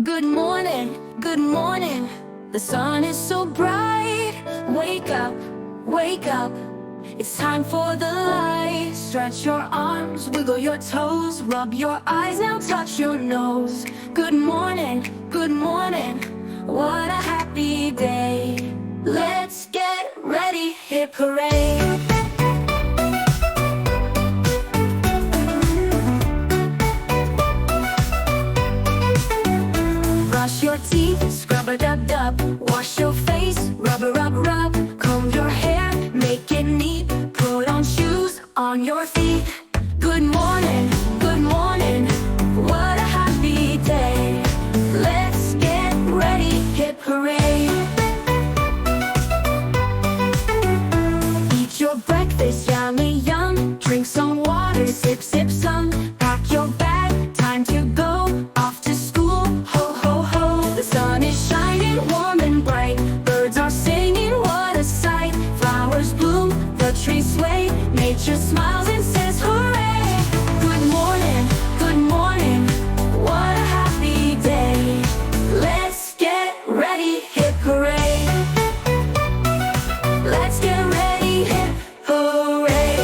good morning, the sun is so bright. Wake up, it's time for the light. Stretch your arms, wiggle your toes, rub your eyes, now touch your nose. Good morning, what a happy day. Let's get ready, hip hooray. Brush your teeth, scrub-a-dub-dub. Wash your face, rub-a-rub-rub. Comb your hair, make it neat. Put on shoes on your feet. Good morning, what a happy day. Let's get ready, hip hooray. Eat your breakfast, yummy yum. Drink some water, sip sip some. Pack your bag, time to go off to school. Ho ho ho, the sun is shining warm and bright. Birds are singing, what a sight. Flowers bloom, the trees sway. Nature smiles and says hooray. Good morning, what a happy day. Let's get ready, hip hooray. Let's get ready, hip hooray.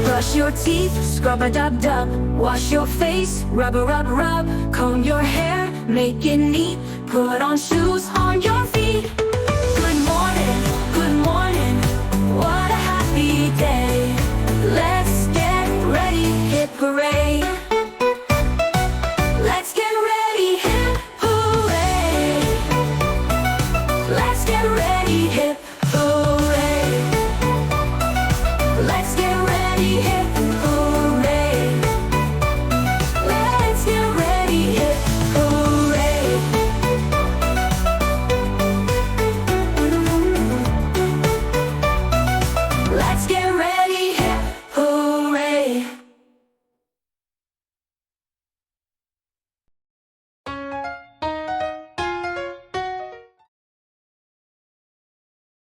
Brush your teeth, scrub-a-dub-dub. Wash your face, rub-a-rub-rub. Comb your hair, make it neat. Put on shoes on your feet. Good morning, what a happy day. Let's get ready, hip hooray. Let's get ready, hip hooray. Let's get ready, hip